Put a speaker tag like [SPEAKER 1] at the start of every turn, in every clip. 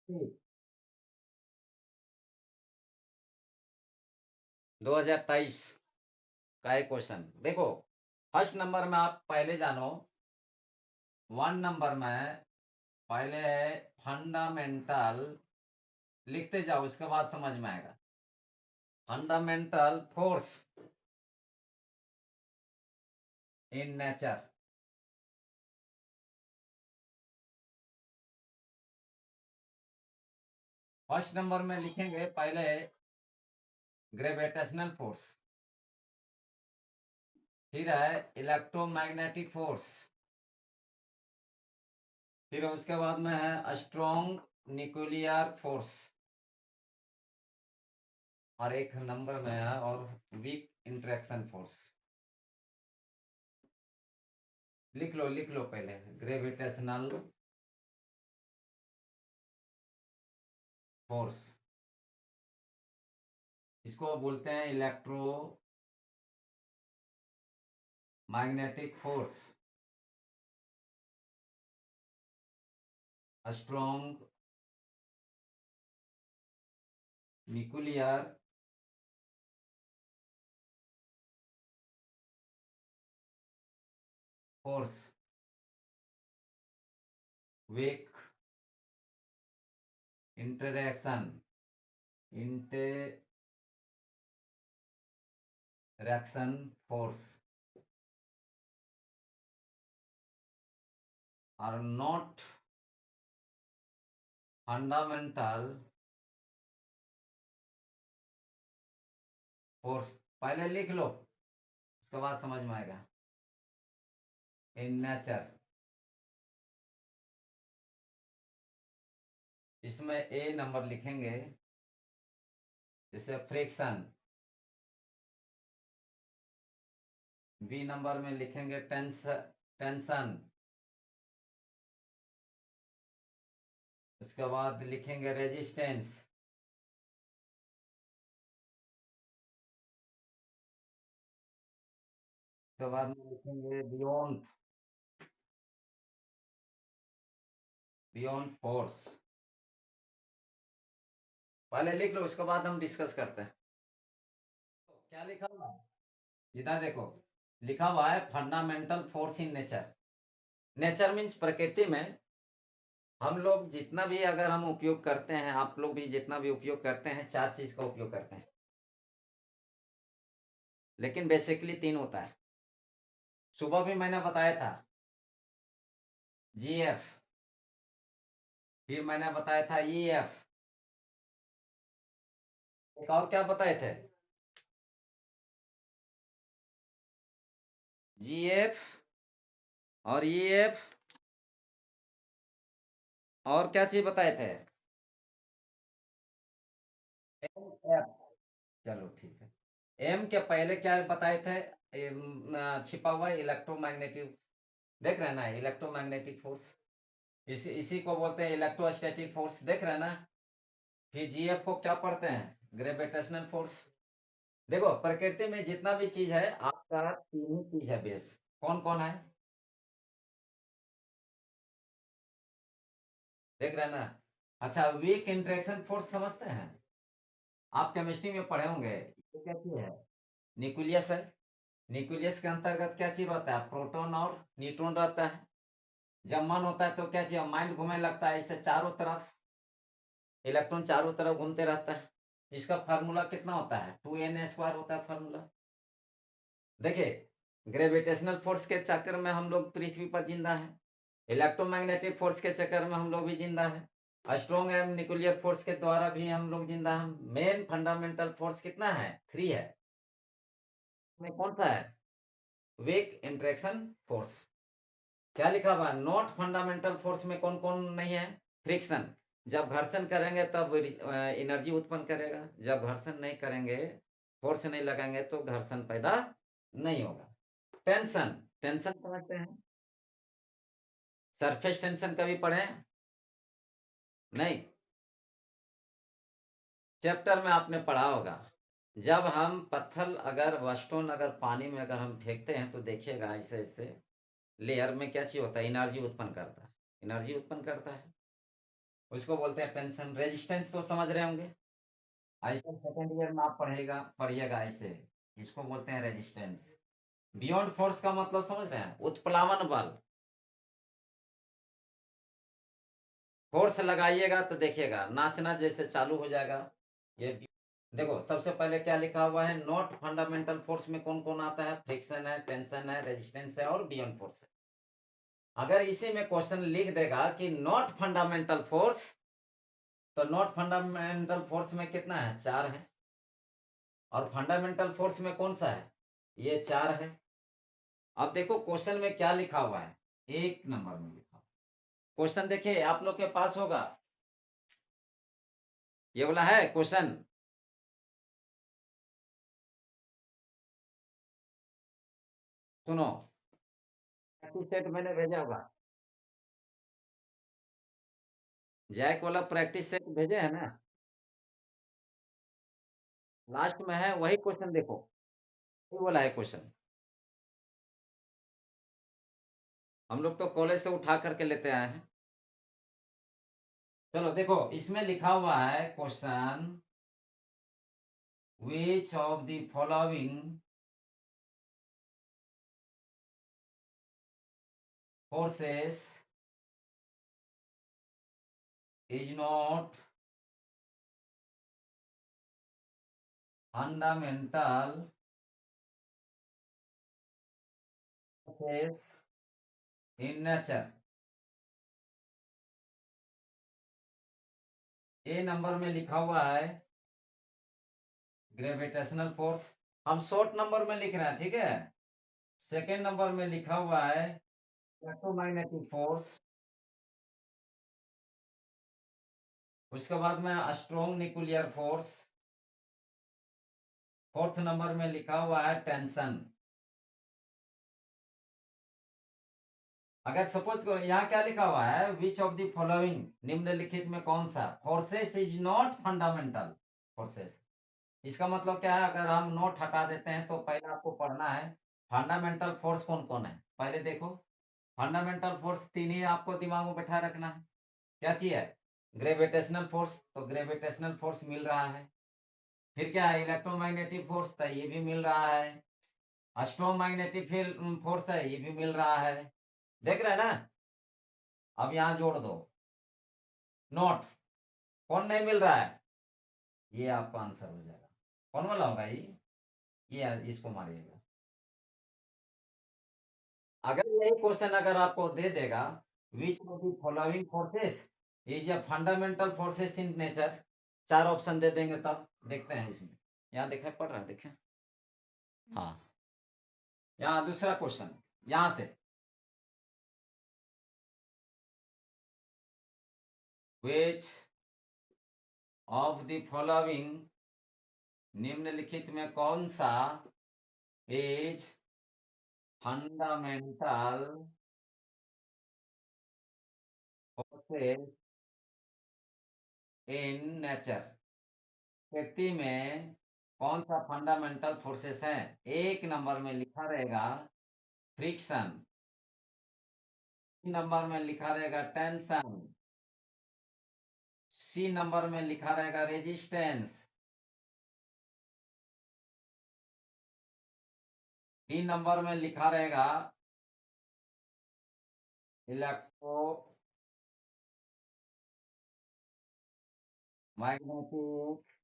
[SPEAKER 1] 2023 का एक क्वेश्चन देखो। फर्स्ट नंबर में आप पहले जानो, 1 नंबर में पहले है फंडामेंटल, लिखते जाओ, उसके बाद समझ में आएगा। Fundamental force in nature. First number में लिखेंगे पहले ग्रेविटेशनल फोर्स, फिर है इलेक्ट्रोमैग्नेटिक फोर्स, फिर उसके बाद में है स्ट्रॉन्ग न्यूक्लियर फोर्स, और एक नंबर में है और वीक इंटरेक्शन फोर्स। लिख लो पहले ग्रेविटेशनल फोर्स, इसको बोलते हैं electro magnetic force, strong nuclear force, weak interaction force, are not fundamental force. पहले लिख लो, उसके बाद समझ में आएगा। इन नेचर, इसमें ए नंबर लिखेंगे जैसे फ्रिक्शन, बी नंबर में लिखेंगे टेंशन, उसके बाद लिखेंगे रेजिस्टेंस, उसके बाद में लिखेंगे बियॉन्ड फोर्स। पहले लिख लो, उसके बाद हम डिस्कस करते हैं। तो क्या लिखा हुआ है इधर देखो, लिखा हुआ है fundamental force in nature. Nature means प्रकृति में हम लोग जितना भी अगर हम उपयोग करते हैं, आप लोग भी जितना भी उपयोग करते हैं, 4 चीज का उपयोग करते हैं, लेकिन बेसिकली 3 होता है। सुबह भी मैंने बताया था जीएफ, फिर मैंने बताया था ईएफ, एक और क्या बताए थे, जीएफ और ईएफ, और क्या चीज बताए थे, एफ। चलो ठीक है। एम के पहले क्या बताए थे, छिपा हुआ इलेक्ट्रोमैग्नेटिक, देख रहे हैं ना, इलेक्ट्रोमैग्नेटिक फोर्स, इसी को बोलते हैं इलेक्ट्रोस्टैटिक फोर्स, देख रहे हैं ना। फिर जीएफ को क्या पढ़ते हैं, ग्रेविटेशनल फोर्स। देखो प्रकृति में जितना भी चीज है आपका 3 ही चीज है बेस। कौन कौन है, देख रहे हैं ना। अच्छा, वीक इंटरेक्शन फोर्स समझते हैं, आप केमिस्ट्री में पढ़े होंगे, ये क्या चीज है, न्यूक्लियस है। न्यूक्लियस के अंतर्गत क्या चीज रहता है, प्रोटॉन और न्यूट्रॉन रहता है। जब मन होता है तो क्या चीज, माइंड घूमने लगता है, इससे चारों तरफ इलेक्ट्रॉन चारों तरफ घूमते रहता है। इसका फार्मूला कितना होता है, 2n² होता है फार्मूला। देखिए, ग्रेविटेशनल फोर्स के चक्कर में हम लोग पृथ्वी पर जिंदा है, इलेक्ट्रोमैग्नेटिक फोर्स के चक्कर में हम लोग भी जिंदा है, स्ट्रॉन्ग एंड न्यूक्लियर फोर्स के द्वारा भी हम लोग जिंदा है। मेन फंडामेंटल फोर्स कितना है, 3 है। में कौन सा है, वीक इंटरेक्शन फोर्स। क्या लिखा हुआ है, नॉट फंडामेंटल फोर्स में कौन कौन नहीं है, फ्रिक्शन, जब घर्षण करेंगे तब एनर्जी उत्पन्न करेगा, जब घर्षण नहीं करेंगे, फोर्स नहीं लगाएंगे तो घर्षण पैदा नहीं होगा। टेंशन, टेंशन समझते हैं, सरफेस टेंशन कभी पढ़े, नहीं, चैप्टर में आपने पढ़ा होगा। जब हम पत्थर अगर स्टोन अगर पानी में अगर हम फेंकते हैं तो देखिएगा ऐसे ऐसे लेयर में क्या चीज होता है, एनर्जी उत्पन्न करता है, एनर्जी उत्पन्न करता है। उसको बोलते हैं टेंशन। रेजिस्टेंस तो समझ रहे होंगे, ऐसे सेकंड ईयर में आप पढ़िएगा ऐसे, इसको बोलते हैं रेजिस्टेंस। बियॉन्ड फोर्स का मतलब समझ रहे हैं, उत्प्लावन बल। फोर्स लगाइएगा तो देखिएगा नाचना जैसे चालू हो जाएगा ये। देखो सबसे पहले क्या लिखा हुआ है, नॉट फंडामेंटल फोर्स में कौन कौन आता है, फ्रिक्शन है, टेंशन है, रेजिस्टेंस है और बियॉन्ड फोर्स है। अगर इसी में क्वेश्चन लिख देगा कि नॉट फंडामेंटल फोर्स, तो नॉट फंडामेंटल फोर्स में कितना है, 4 है। और फंडामेंटल फोर्स में कौन सा है, ये 4 है। अब देखो क्वेश्चन में क्या लिखा हुआ है, 1 नंबर में लिखा, क्वेश्चन देखिए आप लोग के पास होगा, ये वाला है क्वेश्चन। सुनो, प्रैक्टिस सेट मैंने भेजा होगा, जैक वाला प्रैक्टिस सेट भेजे है ना, लास्ट में है वही क्वेश्चन देखो, ये वाला है क्वेश्चन। हम लोग तो कॉलेज से उठा करके लेते आए हैं। चलो देखो इसमें लिखा हुआ है question, which of the following forces is not fundamental forces in nature. A number में लिखा हुआ है ग्रेविटेशनल फोर्स, हम शॉर्ट नंबर में लिख रहे हैं, ठीक है। सेकेंड नंबर में लिखा हुआ है इलेक्ट्रोमैग्नेटिक फोर्स, उसके बाद में strong nuclear force, fourth number में लिखा हुआ है टेंशन। अगर सपोज करो यहाँ क्या लिखा हुआ है, विच ऑफ द फॉलोइंग, निम्नलिखित में कौन सा, forces is not fundamental forces. इसका मतलब क्या है, अगर हम नोट हटा देते हैं तो पहले आपको पढ़ना है फंडामेंटल फोर्स कौन कौन है। पहले देखो फंडामेंटल फोर्स 3 ही आपको दिमाग में बैठा रखना है। क्या चाहिए, ग्रेविटेशनल फोर्स, तो ग्रेविटेशनल फोर्स मिल रहा है। फिर क्या है, इलेक्ट्रोमैग्नेटिक फोर्स, तो ये भी मिल रहा है। स्ट्रॉन्ग मैग्नेटिक फील्ड फोर्स है, ये भी मिल रहा है। देख रहे हैं ना, अब यहाँ जोड़ दो नोट, कौन नहीं मिल रहा है, ये आपका आंसर हो जाएगा। कौन वाला होगा ये इसको मारिएगा। अगर यही क्वेश्चन अगर आपको दे देगा, which of the following forces is a fundamental forces in nature, 4 option दे देंगे, तब देखते हैं इसमें। यहाँ देखा पढ़ रहा है, देखें। हाँ, यहाँ दूसरा क्वेश्चन, यहाँ से, विच ऑफ द फॉलोइंग, निम्नलिखित में कौन सा is fundamental forces in nature, प्रकृति में कौन सा फंडामेंटल फोर्सेस है। 1 नंबर में लिखा रहेगा फ्रिक्शन, नंबर में लिखा रहेगा टेंशन, सी नंबर में लिखा रहेगा रेजिस्टेंस, डी नंबर में लिखा रहेगा इलेक्ट्रो मैग्नेटिक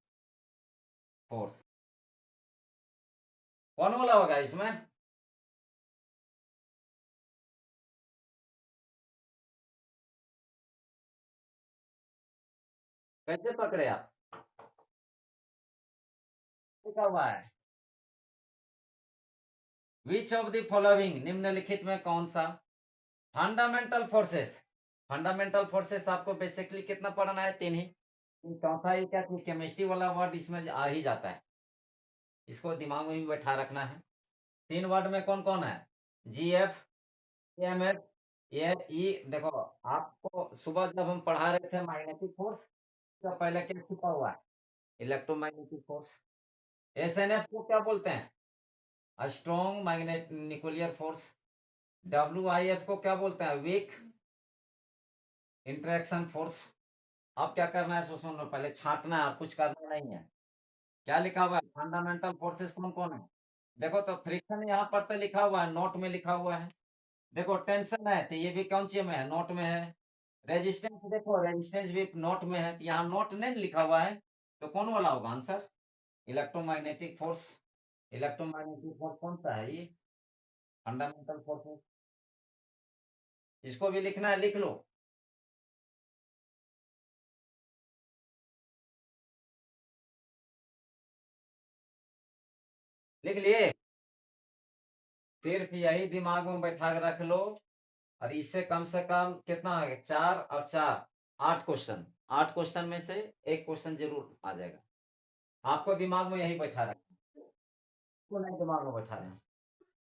[SPEAKER 1] फोर्स। कौन वाला होगा इसमें, कैसे पकड़े आप, लिखा हुआ है विच ऑफ द फॉलोइंग, निम्नलिखित में कौन सा फंडामेंटल फोर्सेस। फंडामेंटल फोर्सेस आपको बेसिकली कितना पढ़ना है, 3 ही। चौथा ही क्या, केमिस्ट्री वाला वर्ड इसमें आ ही जाता है, इसको दिमाग में भी बैठा रखना है। 3 वर्ड में कौन कौन है, जी एफ, एम एफ, ये ई। देखो आपको सुबह जब हम पढ़ा रहे थे मैग्नेटिक फोर्स, तो पहले क्या छुपा हुआ है, electromagnetic force. S N F को क्या बोलते हैं, strong magnet nuclear force. W I F को क्या बोलते हैं, वीक इंटरेक्शन फोर्स। अब क्या करना है, सुन लो, पहले छांटना है, और कुछ करना नहीं है। क्या लिखा हुआ है, फंडामेंटल फोर्सेस कौन कौन है? देखो तो फ्रिक्शन यहाँ पर तो लिखा हुआ है, नोट में लिखा हुआ है। देखो टेंशन है तो ये भी कौन सी में है, नोट में है। रेजिस्टेंस, देखो रेजिस्टेंस भी नोट में है, तो यहाँ नोट नहीं लिखा हुआ है, तो कौन वाला होगा answer? Electromagnetic force. Electromagnetic force कौन सा है ये? Fundamental force. इसको भी लिखना है, लिख लो। लिख लिए? सिर्फ यही दिमाग में बैठा के रख लो। और इससे कम से कम कितना है, 4 और 4, 8 क्वेश्चन। 8 क्वेश्चन में से एक क्वेश्चन जरूर आ जाएगा। आपको दिमाग में यही बैठा रखना है। आपको नहीं दिमाग में बैठा रहे हैं,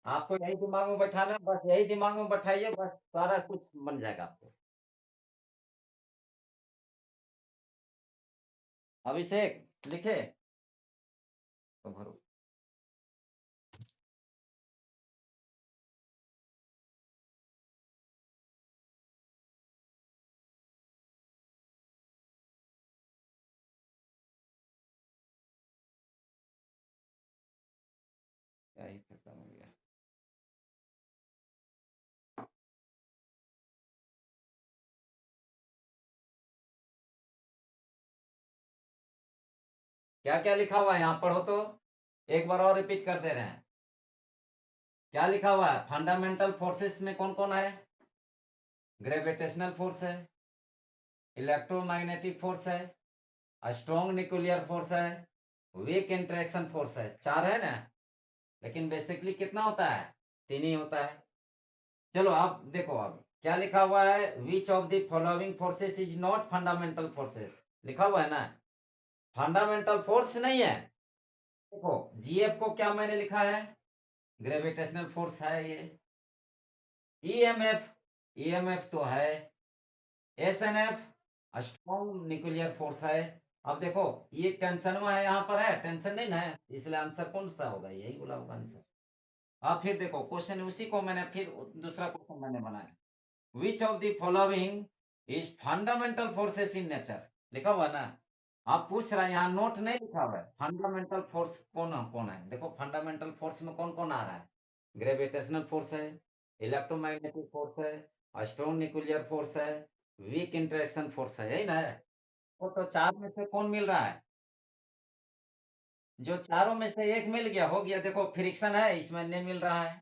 [SPEAKER 1] आपको यही दिमाग में बैठाना है, बस यही दिमाग में बैठाइए, बस सारा कुछ बन जाएगा आपको। अभिषेक लिखे तो भरो। क्या ही खत्म हो गया। क्या क्या लिखा हुआ है यहाँ पढ़ो तो, एक बार और रिपीट कर दे रहे हैं। क्या लिखा हुआ है, फंडामेंटल फोर्सेस में कौन कौन है? ग्रेविटेशनल फोर्स है, इलेक्ट्रोमैग्नेटिक फोर्स है, स्ट्रॉन्ग न्यूक्लियर फोर्स है, वीक इंटरेक्शन फोर्स है। 4 है ना? लेकिन बेसिकली कितना होता है, 3 ही होता है। चलो अब देखो, अब क्या लिखा हुआ है, विच of the following forces is not fundamental forces, लिखा हुआ है ना? फंडामेंटल फोर्स नहीं है। देखो जीएफ को क्या मैंने लिखा है, ग्रेविटेशनल फोर्स है ये। ईएमएफ, ईएमएफ तो है। एसएनएफ, स्ट्रॉन्ग न्यूक्लियर फोर्स है। अब देखो ये टेंशन में है, यहाँ पर है टेंशन नहीं ना है, इसलिए आंसर कौन सा होगा, यही बोला होगा आंसर। अब फिर देखो क्वेश्चन उसी को मैंने फिर दूसरा क्वेश्चन मैंने बनाया, विच of the following is fundamental forces in nature, लिखा हुआ ना? आप पूछ रहे हैं, यहाँ नोट नहीं लिखा हुआ है, फंडामेंटल फोर्स कौन कौन है। देखो फंडामेंटल फोर्स में कौन कौन आ रहा है, ग्रेविटेशनल फोर्स है, इलेक्ट्रोमैग्नेटिक फोर्स है, स्ट्रॉन्ग न्यूक्लियर फोर्स है, वीक इंटरेक्शन फोर्स है, यही ना है? वो तो 4 में से कौन मिल रहा है, जो चारों में से एक मिल गया, हो गया। देखो फ्रिक्शन है, इसमें नहीं मिल रहा है।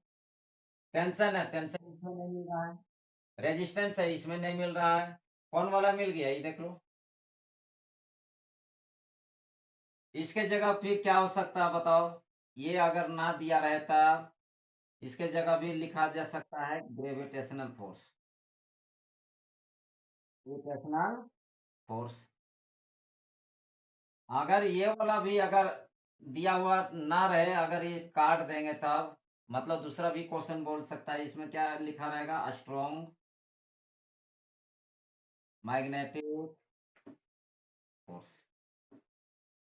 [SPEAKER 1] टेंशन है, टेंशन इसमें नहीं मिल रहा है। रेजिस्टेंस है, इसमें नहीं मिल रहा है। कौन वाला मिल गया, ये देख लो। इसके जगह फिर क्या हो सकता है बताओ, ये अगर ना दिया रहता, इसके जगह भी लिखा जा सकता है ग्रेविटेशनल फोर्स। ग्रेविटेशनल फोर्स, अगर ये वाला भी अगर दिया हुआ ना रहे, अगर ये काट देंगे तब, मतलब दूसरा भी क्वेश्चन बोल सकता है, इसमें क्या लिखा रहेगा, स्ट्रॉन्ग मैग्नेटिक फोर्स।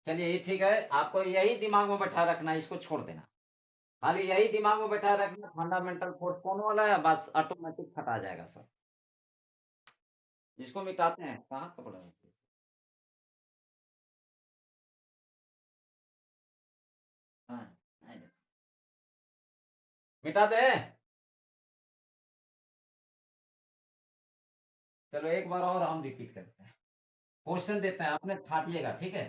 [SPEAKER 1] चलिए ये ठीक है, आपको यही दिमाग में बैठा रखना है, इसको छोड़ देना। खाली यही दिमाग में बैठा रखना, फंडामेंटल फोर्स कौन वाला है, बस ऑटोमेटिक हटा जाएगा सब। इसको मिटाते हैं, कहाँ कपड़ा है? हाँ, मिटा दे। चलो एक बार और हम रिपीट करते हैं, क्वेश्चन देते हैं, आपने ठाटिएगा, ठीक है?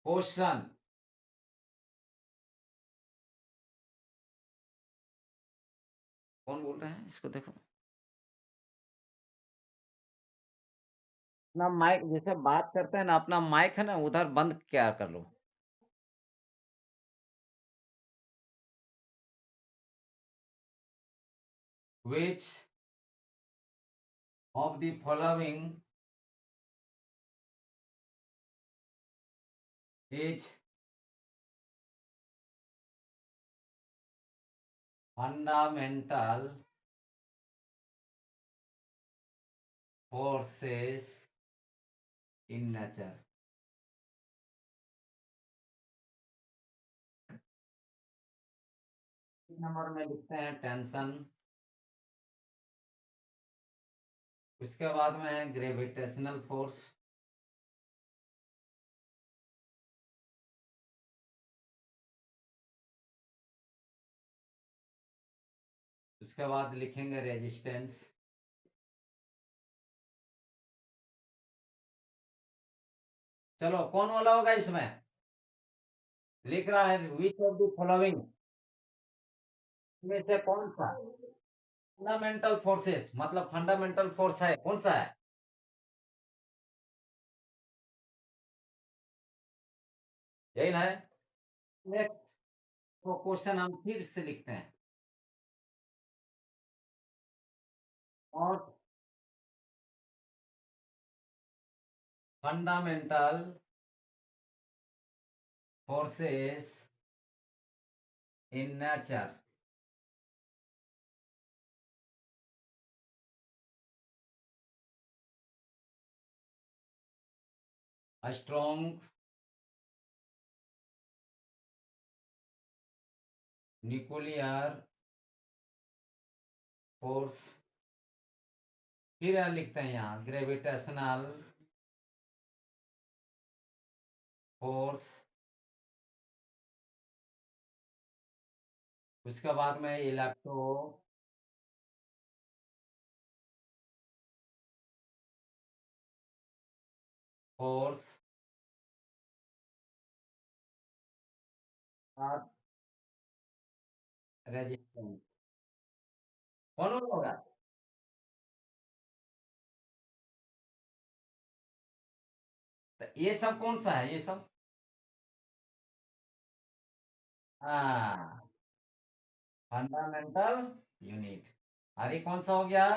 [SPEAKER 1] क्वेश्चन, कौन बोल रहे हैं, इसको देखो। अपना माइक, जैसे बात करते हैं ना, अपना माइक है ना उधर बंद क्या कर लो। Which of the following is fundamental forces in nature. Number में लिखते हैं टेंशन। उसके बाद में है ग्रेविटेशनल फोर्स। उसके बाद लिखेंगे रेजिस्टेंस। चलो कौन वाला होगा इसमें? लिख रहा है विच ऑफ द फॉलोइंग में से कौन सा फंडामेंटल फोर्सेस, मतलब फंडामेंटल फोर्स है, कौन सा है? यही ना है। नेक्स्ट तो क्वेश्चन हम फिर से लिखते हैं। और fundamental forces in nature. Strong nuclear force. फिर लिखते हैं यहाँ ग्रेविटेशनल फोर्स। उसके बाद में इलेक्ट्रो फोर्स और रेजिस्टेंस। कौन होगा? तो ये सब कौन सा है ये सब? हाँ, फंडामेंटल यूनिट। अरे कौन सा हो गया?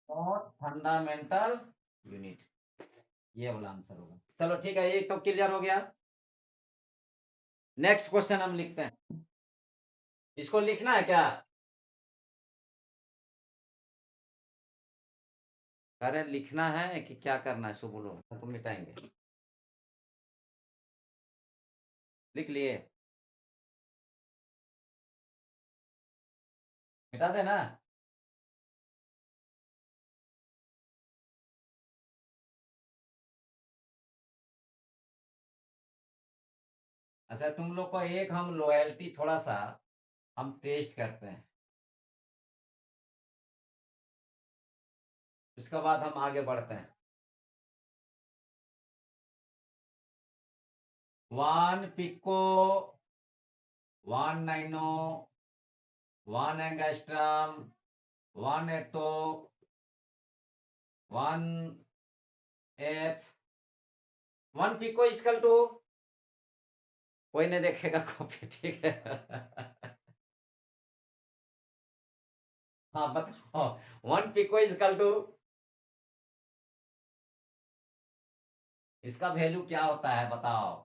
[SPEAKER 1] Not fundamental unit. ये वाला आंसर होगा। चलो ठीक है, ये तो क्लियर हो गया। नेक्स्ट क्वेश्चन हम लिखते हैं। इसको लिखना है क्या? अरे लिखना है कि क्या करना है सो बोलो, तुम मिटाएंगे। लिख लिए? मिटा देना। अच्छा तुम लोग को एक हम लॉयल्टी थोड़ा सा हम टेस्ट करते हैं, उसके बाद हम आगे बढ़ते हैं। One pico, one nano, one angstrom, one atto, one F, one pico equal to, कोई नहीं देखेगा कॉपी, ठीक है। हाँ बताओ, वन पिको इक्वल टू, इसका वैल्यू क्या होता है बताओ?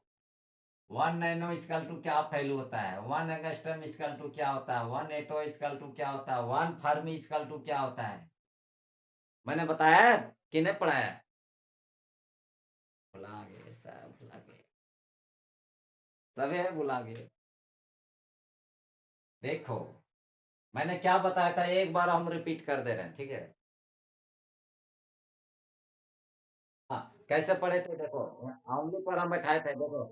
[SPEAKER 1] वन नैनो इक्वल टू क्या वैल्यू होता है? वन एंगस्ट्रम इक्वल टू क्या होता है? वन एटो इक्वल टू क्या होता है? वन फर्मी इक्वल टू क्या होता है? मैंने बताया है कि नहीं पढ़ाया? भुला गए सब, भुला गए, सब है भुला गए। देखो मैंने क्या बताया था, एक बार हम रिपीट कर दे रहे हैं, ठीक है? हाँ, कैसे पढ़े थे देखो, आउंगली पर हम बैठाए थे, देखो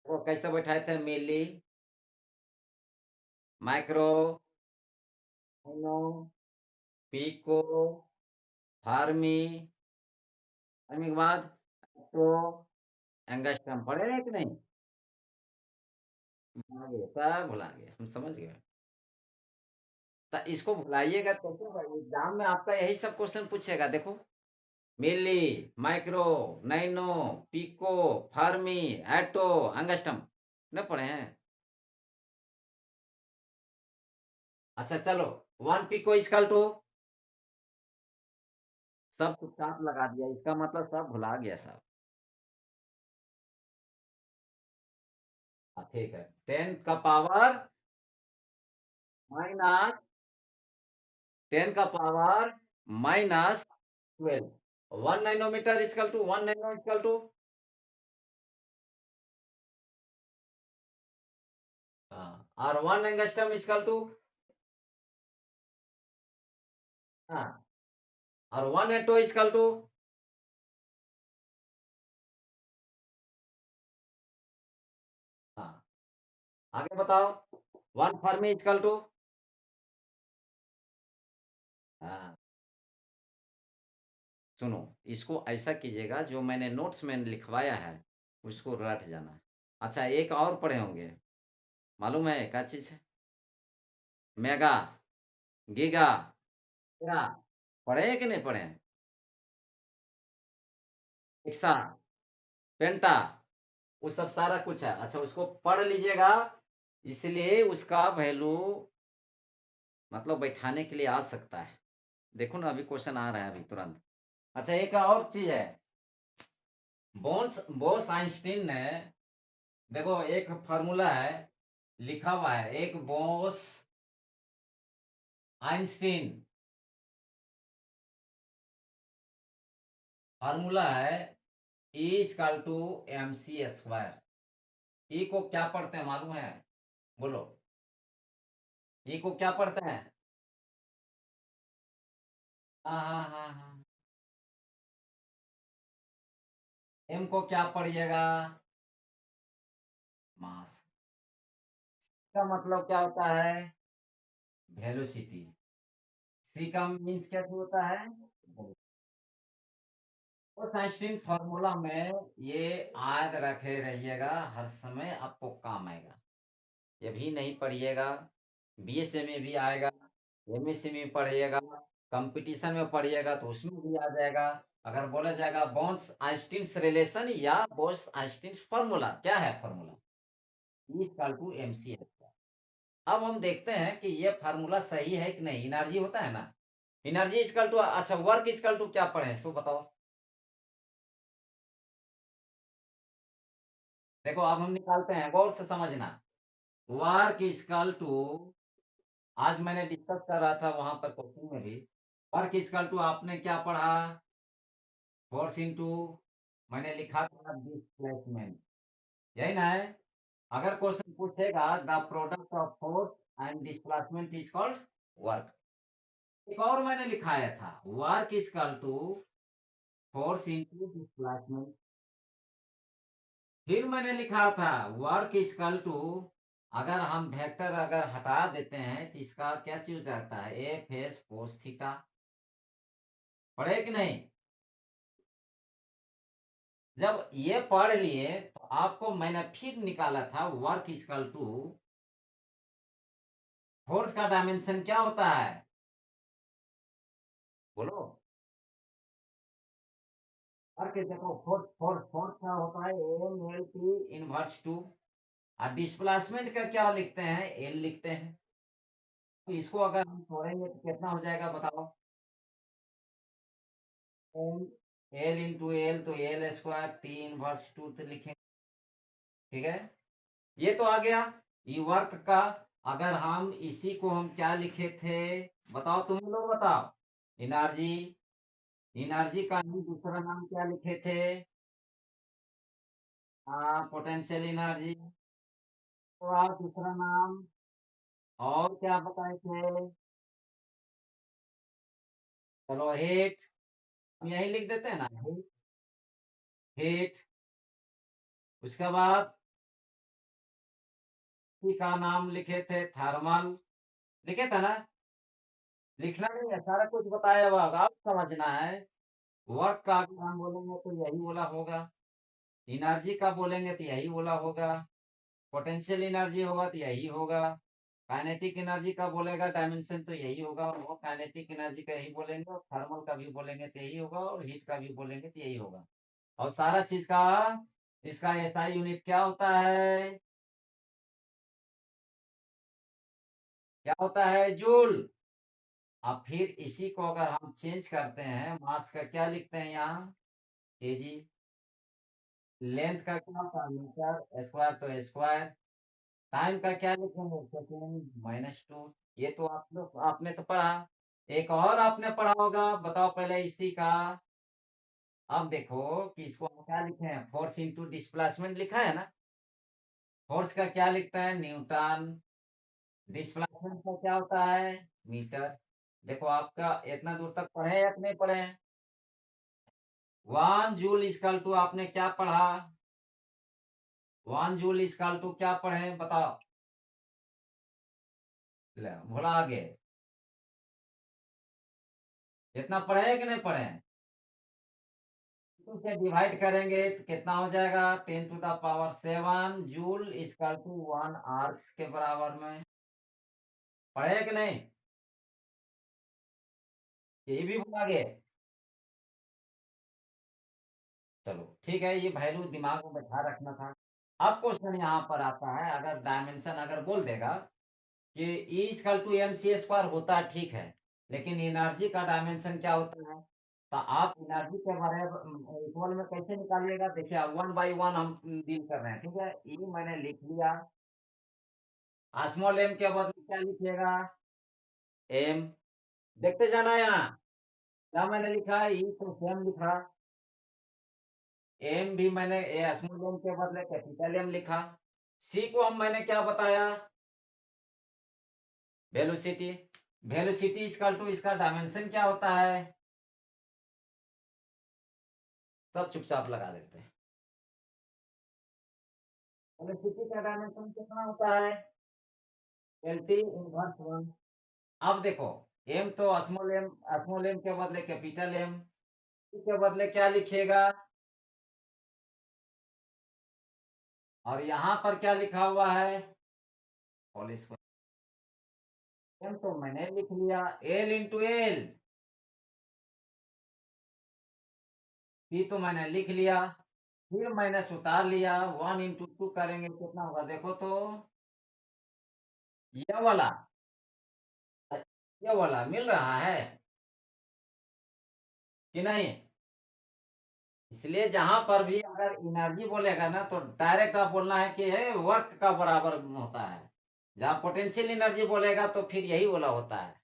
[SPEAKER 1] वो कैसे बैठाए थे, मिली, माइक्रो, नैनो, पिको, फार्मी, फार्मी के बाद तो एंगस्ट्रम पढ़े हैं कि नहीं? भुला गए सब, भुला गए, हम समझ गए। तो इसको भुलाइएगा कैसे भाई? एग्जाम में आपका यही सब क्वेश्चन पूछेगा, देखो मिली, माइक्रो, नैनो, पिको, फर्मी, एटो, एंगस्ट्रम, नहीं पढ़े हैं? अच्छा चलो, वन पिको इक्वल टू, सब चुपचाप लगा दिया, इसका मतलब सब भुला गया सब। हाँ, ठीक है, 10 का पावर माइनस, 10 का power minus 12 1 nanometer equal to 1 nano equal to और 1 एंगस्ट्रम इक्वल टू और 1 एटो इक्वल टू आगे बताओ 1 फर्मी इक्वल टू सुनो इसको ऐसा कीजिएगा जो मैंने नोट्स में लिखवाया है उसको रट जाना। अच्छा एक और पढ़े होंगे मालूम है क्या चीज है मेगा गीगा तेरा पढ़े हैं कि नहीं पढ़े हैं एक्सा पेंटा वो सब सारा कुछ है। अच्छा उसको पढ़ लीजिएगा इसलिए उसका वैल्यू मतलब बैठाने के लिए आ सकता है। देखो ना अभी क्वेश्चन आ रहा है अभी तुरंत। अच्छा एक और चीज है बोस आइंस्टीन ने देखो एक फार्मूला है लिखा हुआ है एक बोस आइंस्टीन फार्मूला है E equal to M C square. E को क्या पढ़ते हैं मालूम है बोलो ई को क्या पढ़ते हैं हाँ हाँ हाँ हाँ एम को क्या पढ़िएगा मास का मतलब क्या होता है वेलोसिटी। सी का मीन्स क्या होता है और साइंटिफिक फॉर्मूला में ये याद रखे रहिएगा हर समय आपको काम आएगा। ये भी नहीं पढ़िएगा बीएसए में भी आएगा एमएससी में पढ़िएगा कंपटीशन में पढ़िएगा तो उसमें भी आ जाएगा। अगर बोला जाएगा बोन्स आइंस्टीन रिलेशन या बोन्स आइंस्टीन फॉर्मूला क्या है formula E equal to M C है। अब हम देखते हैं कि ये फार्मूला सही है कि नहीं। एनर्जी होता है ना एनर्जी इक्वल टू अच्छा वर्क इक्वल टू क्या पढ़े सो बताओ। देखो अब हम निकालते हैं गौर से समझना वर्क इक्वल टू आज मैंने डिस्कस कर रहा था वहां पर क्वेश्चन में भी वर्क इक्वल टू आपने क्या पढ़ा फोर्स इनटू मैंने लिखा था डिस्प्लेसमेंट यही ना है। अगर क्वेश्चन पूछेगा the product of force and displacement is called work. एक और मैंने लिखाया था work equal to force into displacement. फिर मैंने लिखा था वर्क इक्वल टू अगर हम वेक्टर अगर हटा देते हैं तो इसका क्या चीज हो जाता है एफ एस कोस थीटा। पढ़े कि नहीं जब ये पढ़ लिए तो आपको मैंने फिर निकाला था वर्क इक्वल टू फोर्स का डायमेंशन क्या होता है बोलो वर्क देखो फोर्स फोर्स फोर्स क्या होता है M L T inverse two और डिस्प्लेसमेंट का क्या लिखते हैं एल लिखते हैं। तो इसको अगर हम छोड़ेंगे तो कितना हो जाएगा बताओ एल एल इंटू एल तो L square T inverse to तो लिखेंगे ठीक है। ये तो आ गया ये वर्क का। अगर हम इसी को हम क्या लिखे थे बताओ तुम लोग बताओ एनर्जी एनर्जी का ही दूसरा नाम क्या लिखे थे पोटेंशियल एनर्जी तो आप दूसरा नाम और क्या बताए थे चलो हीट हम यही लिख देते हैं ना हीट उसके बाद इसी का नाम लिखे थे थर्मल लिखे था ना लिखना नहीं है सारा कुछ बताया हुआ होगा अब समझना है वर्क का अगर हम बोलेंगे तो यही बोला होगा एनर्जी का बोलेंगे तो यही बोला होगा पोटेंशियल एनर्जी होगा तो यही होगा काइनेटिक एनर्जी का बोलेगा डायमेंशन तो यही होगा और वो काइनेटिक एनर्जी का यही बोलेंगे और थर्मल का भी बोलेंगे तो यही होगा और हीट का भी बोलेंगे तो यही होगा। और सारा चीज का इसका एसआई यूनिट क्या होता है क्या होता है जूल। अब फिर इसी को अगर हम चेंज करते हैं मास का क्या लिखते हैं यहाँ केजी लेंथ का क्या होता है मीटर स्क्वायर तो स्क्वायर टाइम का क्या लिखेंगे सेकेंड माइनस टू। ये तो आप लोग आपने तो पढ़ा एक और आपने पढ़ा होगा, बताओ पहले इसी का। अब देखो कि इसको हम क्या लिखे हैं, फोर्स इंटू डिस्प्लेसमेंट लिखा है ना। फोर्स का क्या लिखता है, न्यूटन। डिस्प्लेसमेंट का क्या होता है, मीटर। देखो आपका इतना दूर तक पढ़े या नहीं पढ़े। 1 जूल इक्वल टू आपने क्या पढ़ा, 1 जूल इक्वल टू क्या पढ़े बताओ। ले, भुला गए। इतना पढ़े है कि नहीं पढ़े। टू से डिवाइड करेंगे तो कितना हो जाएगा, 10⁻⁷ जूल इक्वल टू 1 आर्क्स के बराबर में। पढ़े है कि नहीं, ये भी भुला गए। चलो ठीक है, ये वैल्यू दिमाग में बैठा रखना था। अब क्वेश्चन यहाँ पर आता है, अगर डायमेंशन अगर बोल देगा कि E equal to M C square होता है, ठीक है, लेकिन एनर्जी का डायमेंशन क्या होता है, तो आप एनर्जी के बारे में इक्वल में कैसे निकालिएगा, देखिए 1/1 हम डील कर रहे हैं, ठीक है। ई मैंने लिख लिया, स्मॉल एम के बदले क्या लिखिएगा, एम। देखते जाना यहाँ, क्या मैंने लिखा, ई तो सेम लिखा, एम भी मैंने स्मॉल एम के बदले कैपिटल एम लिखा। सी को हम मैंने क्या बताया, वेलोसिटी। वेलोसिटी इक्वल टू इसका डायमेंशन क्या होता है, सब चुपचाप लगा देते हैं। वेलोसिटी का डायमेंशन कितना होता है, LT−1। अब देखो, एम तो स्मॉल एम के बदले कैपिटल एम, के बदले क्या लिखिएगा, और यहाँ पर क्या लिखा हुआ है, होल स्क्वायर। एम तो मैंने लिख लिया, L×L। पी तो मैंने लिख लिया, फिर मैंने उतार लिया, 1×2 करेंगे कितना होगा देखो तो, ये वाला, ये वाला मिल रहा है कि नहीं। इसलिए जहां पर भी अगर एनर्जी बोलेगा ना तो डायरेक्ट आप बोलना है कि है वर्क का बराबर होता है। जहां पोटेंशियल एनर्जी बोलेगा तो फिर यही वाला होता है,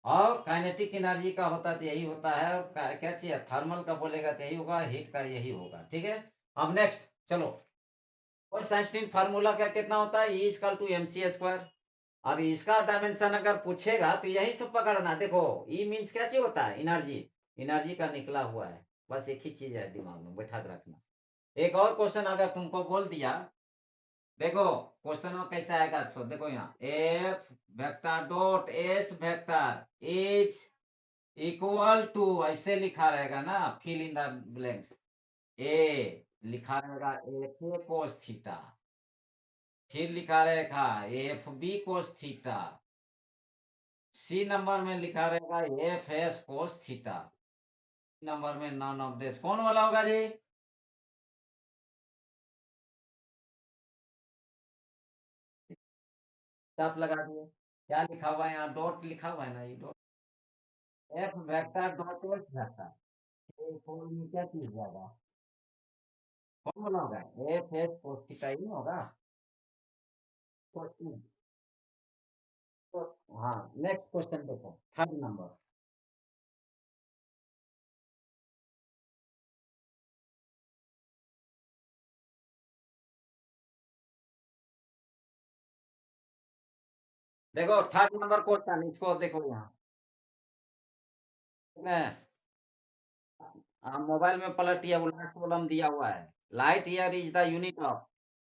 [SPEAKER 1] और काइनेटिक एनर्जी का होता है तो यही होता है, और क्या चाहिए, थर्मल का बोलेगा तो यही होगा, हीट का यही होगा, ठीक है। अब नेक्स्ट चलो, और साइंटिफिक फार्मूला क्या कितना होता है, E equal to M C square. और इसका डायमेंशन अगर पूछेगा तो यही सब पकड़ना, देखो ई मीन्स क्या चीज होता है, एनर्जी। एनर्जी का निकला हुआ है, बस एक ही चीज है, दिमाग में बैठा के रखना। एक और क्वेश्चन अगर तुमको बोल दिया, देखो क्वेश्चन में कैसा आएगा, सो देखो यहाँ, F vector dot S vector is equal to, ऐसे लिखा रहेगा ना, fill in the blanks. A लिखा रहेगा एफ ए कोस थीटा, फिर लिखा रहेगा F B cos theta, C number में लिखा रहेगा F S cos theta, number में नॉन ऑफ दिस कौन वाला होगा जी। आप लगा दिए, क्या लिखा हुआ है यहाँ, डॉट लिखा हुआ है ना, ये dot, F vector dot S vector, ये कौन में क्या चीज जाएगा, कौन वाला होगा, एफ एस कोस थीटा ही होगा। तो तो हाँ, नेक्स्ट क्वेश्चन देखो, थर्ड नंबर। देखो थर्ड नंबर क्वेश्चन, इसको देखो यहाँ, मोबाइल में पलटिए, वो लास्ट कॉलम दिया हुआ है, light year is the unit of.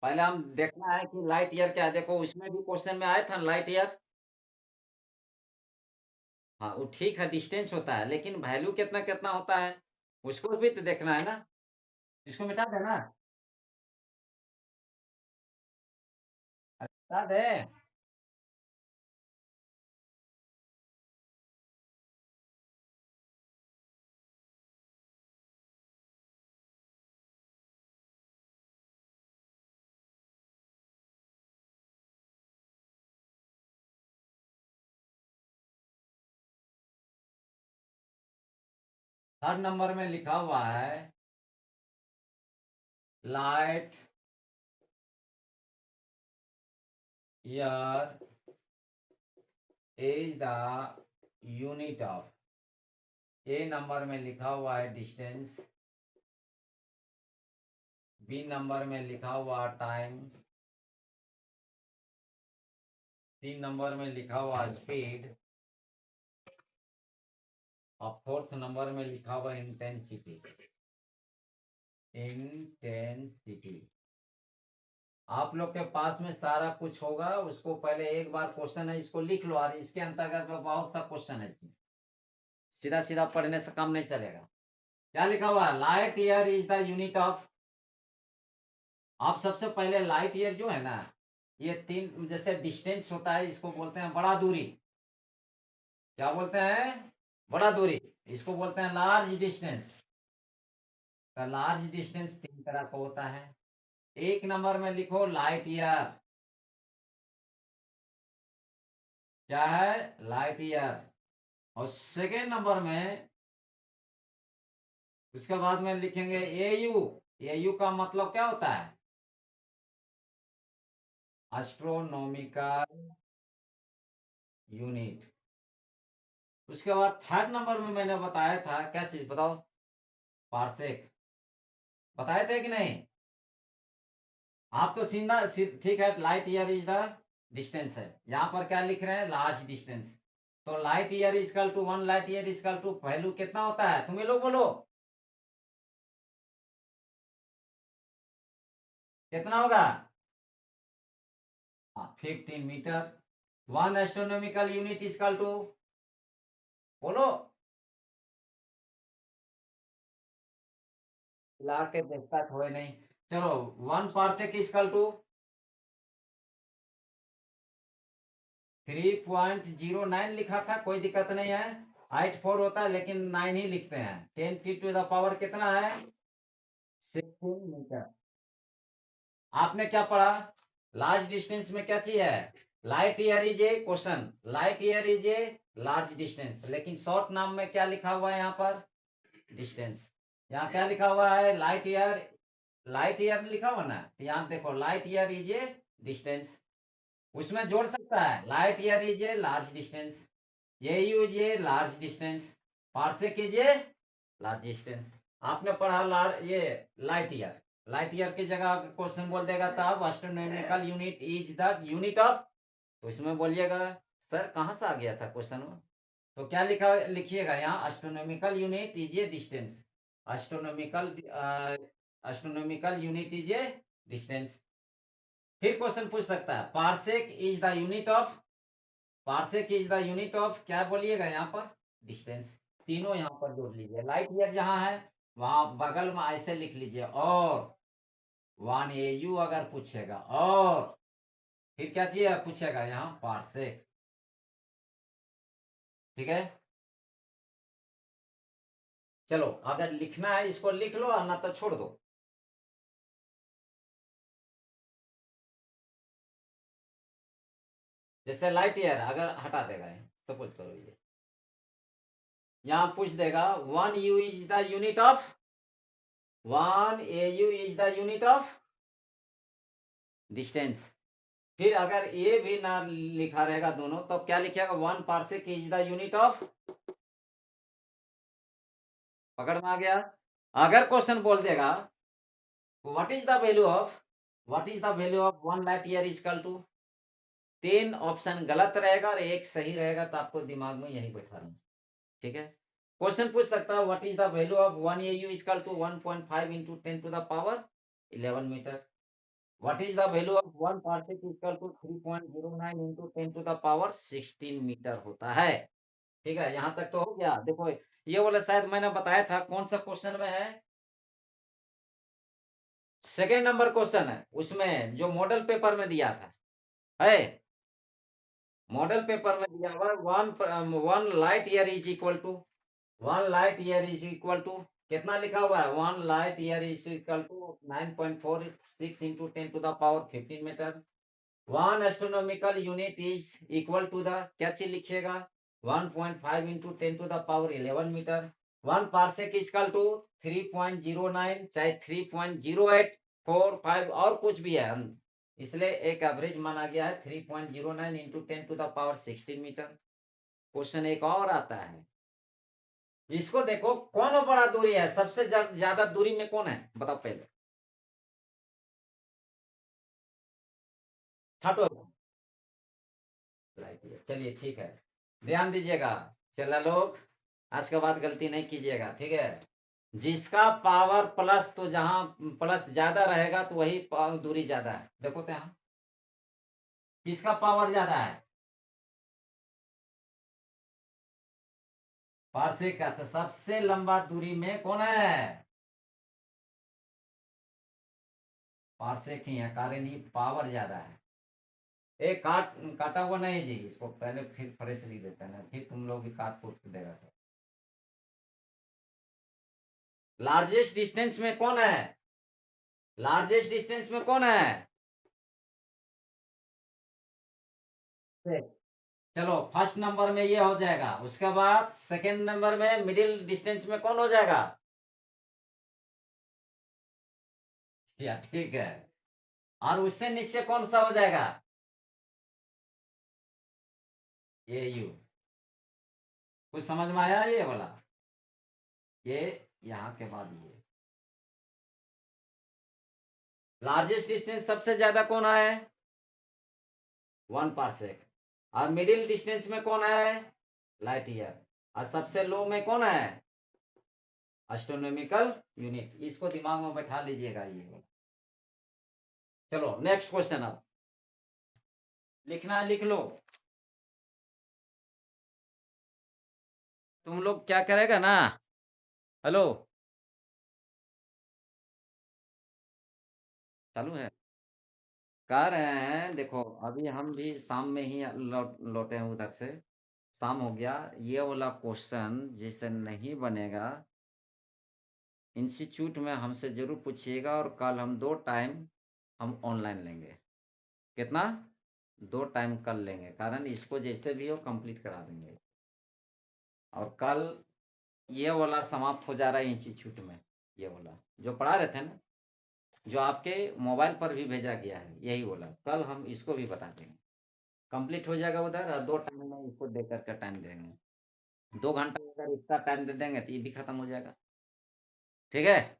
[SPEAKER 1] पहले हम देखना है कि लाइट ईयर क्या है, देखो उसमें भी क्वेश्चन में आया था लाइट ईयर। हाँ वो ठीक है, डिस्टेंस होता है, लेकिन वैल्यू कितना कितना होता है, उसको भी तो देखना है ना। इसको मिटा देना, मिटा दे। थर्ड नंबर में लिखा हुआ है, light year is the unit of, A number में लिखा हुआ है डिस्टेंस, बी नंबर में लिखा हुआ टाइम, सी नंबर में लिखा हुआ स्पीड, और फोर्थ नंबर में लिखा हुआ इंटेंसिटी। इंटेंसिटी आप लोग के पास में सारा कुछ होगा, उसको पहले एक बार क्वेश्चन है इसको लिख लो, और इसके अंतर्गत में बहुत सा क्वेश्चन है इसमें, सीधा सीधा पढ़ने से काम नहीं चलेगा। क्या लिखा हुआ है? Light year is the unit of. आप सबसे पहले लाइट ईयर जो है ना, ये तीन जैसे डिस्टेंस होता है, इसको बोलते हैं बड़ा दूरी। क्या बोलते हैं? बड़ा दूरी। इसको बोलते हैं लार्ज डिस्टेंस। लार्ज डिस्टेंस तीन तरह का होता है। एक नंबर में लिखो लाइट ईयर। क्या है? Light year. और सेकेंड नंबर में उसके बाद में लिखेंगे एयू। एयू का मतलब क्या होता है? Astronomical unit. उसके बाद थर्ड नंबर में मैंने बताया था, क्या चीज बताओ? पार्सेक। बताए थे कि नहीं? आप तो सीधा ठीक है, light year is the distance है, यहाँ पर क्या लिख रहे हैं? Large distance. तो light year is equal to 1 light year is equal to value कितना होता है? तुम्हें लोग बोलो कितना होगा? 15 meter. 1 astronomical unit equal to, बोलो ला के देखता थोड़े नहीं। चलो 1 पार्सेक इजकल टू 3.09 लिखा था, कोई दिक्कत नहीं है। 84 होता है लेकिन 9 ही लिखते हैं। 10 टू द पावर कितना है? 16 मीटर। आपने क्या पढ़ा? लार्ज डिस्टेंस में क्या चीज है? Light year is A question, light year is a large distance, लेकिन शॉर्ट नाम में क्या लिखा हुआ है यहाँ पर? डिस्टेंस। यहाँ क्या लिखा हुआ है? Light year. लाइट ईयर लिखा हुआ ना, तो यहाँ देखो light year is a distance, उसमें जोड़ सकता है light year is a large distance, ये use a large distance, parsec is a large distance. आपने पढ़ा ये लाइट ईयर। लाइट ईयर की जगह क्वेश्चन बोल देगा तब astronomical unit is the unit of, तो इसमें बोलिएगा सर कहाँ से आ गया था क्वेश्चन में? तो क्या लिखा लिखिएगा यहाँ? Astronomical unit is a distance. Astronomical astronomical unit is a distance. फिर क्वेश्चन पूछ सकता है parsec is the unit of, parsec is the unit of क्या बोलिएगा यहाँ पर? डिस्टेंस। तीनों यहाँ पर जोड़ लीजिए, लाइट ईयर जहाँ है वहां बगल में ऐसे लिख लीजिए, और 1 AU अगर पूछेगा, और फिर क्या चाहिए पूछेगा यहाँ? पार्सेक। ठीक है, चलो अगर लिखना है इसको लिख लो, ना तो छोड़ दो। जैसे लाइट ईयर अगर हटा देगा, सपोज करो ये यहाँ पूछ देगा 1 U is the unit of, 1 AU is the unit of distance. फिर अगर ये भी ना लिखा रहेगा दोनों, तो क्या लिखेगा? 1 parsec is the unit of. पकड़ में आ गया? अगर क्वेश्चन बोल देगा what is the value of, what is the value of 1 light year is equal to, 3 option गलत रहेगा और एक सही रहेगा, तो आपको दिमाग में यही बैठाना। ठीक है, क्वेश्चन पूछ सकता है what is the value of 1 AU is equal to 1.5 into 10 to the power 11 meter. What is the value of 1 parsec is equal to 3.09 into 10 to the power 16 meter होता है। ठीक है, यहाँ तक तो हो गया। देखो ये वाला शायद मैंने बताया था कौन सा क्वेश्चन में है, सेकेंड नंबर क्वेश्चन है उसमें, जो मॉडल पेपर में दिया था है। मॉडल पेपर में दिया हुआ 1 light year is equal to, 1 light year is equal to कितना लिखा हुआ है? 1 light year is equal to 9.46 into 10 to the power 15 meter. 1 astronomical unit is equal to the क्या चीज लिखिएगा? 1.5 into 10 to the power 11 meter. 1 parsec is equal to 3.09, चाहे 3.0845 और कुछ भी है, इसलिए एक एवरेज माना गया है 3.09 into 10 to the power 16 meter. Question एक और आता है, इसको देखो, कौन बड़ा दूरी है, सबसे ज्यादा दूरी में कौन है, बताओ पहले। छठो, चलिए ठीक है, ध्यान दीजिएगा, चला लोग, आज के बाद गलती नहीं कीजिएगा, ठीक है। जिसका पावर प्लस, तो जहां प्लस ज्यादा रहेगा तो वही दूरी ज्यादा है, देखो तो यहाँ किसका पावर ज्यादा है, पारसेक का, तो सबसे लंबा दूरी में कौन है, पारसेक ही है, कारण ही पावर ज्यादा है। एक काटा हुआ नहीं जी, इसको पहले फिर फ्रेश लिख देते हैं, फिर तुम लोग भी काट कूट के देगा सब। लार्जेस्ट डिस्टेंस में कौन है, लार्जेस्ट डिस्टेंस में कौन है, चलो फर्स्ट नंबर में ये हो जाएगा, उसके बाद सेकंड नंबर में मिडिल डिस्टेंस में कौन हो जाएगा, या ठीक है, और उससे नीचे कौन सा हो जाएगा, ये यू, कुछ समझ में आया ये वाला, ये यहाँ के बाद ये लार्जेस्ट डिस्टेंस सबसे ज्यादा कौन है, 1 पारसेक, और मिडिल डिस्टेंस में कौन है, लाइट ईयर, और सबसे लो में कौन है, एस्ट्रोनॉमिकल यूनिट, इसको दिमाग में बैठा लीजिएगा ये। चलो नेक्स्ट क्वेश्चन, अब लिखना है लिख लो, तुम लोग क्या करेगा ना, हेलो, चालू है, कह रहे हैं, देखो अभी हम भी शाम में ही लौटे हैं उधर से, शाम हो गया, ये वाला क्वेश्चन जिसे नहीं बनेगा, इंस्टीट्यूट में हमसे जरूर पूछिएगा, और कल हम 2 टाइम हम ऑनलाइन लेंगे, कितना, 2 टाइम कल लेंगे, कारण इसको जैसे भी हो कंप्लीट करा देंगे, और कल ये वाला समाप्त हो जा रहा है इंस्टीट्यूट में, ये वाला जो पढ़ा रहे थे ना, जो आपके मोबाइल पर भी भेजा गया है, यही वाला कल हम इसको भी बता देंगे, कंप्लीट हो जाएगा उधर, और 2 टाइम में इसको देकर का टाइम देंगे, 2 घंटा अगर इसका टाइम दे देंगे तो ये भी खत्म हो जाएगा, ठीक है।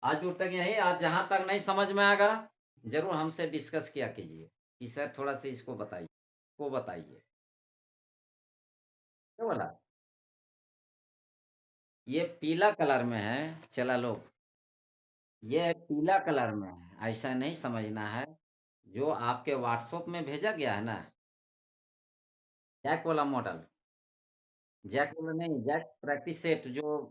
[SPEAKER 1] आज दूर तक यही, आज जहां तक नहीं समझ में आएगा जरूर हमसे डिस्कस किया कीजिए, कि सर थोड़ा सा इसको बताइए, को बताइए, क्या बोला, ये पीला कलर में है, चला लोग, ये पीला कलर में है, ऐसा नहीं समझना है, जो आपके व्हाट्सएप में भेजा गया है ना, जैक वाला मॉडल, जैक वाला नहीं, जैक प्रैक्टिस सेट जो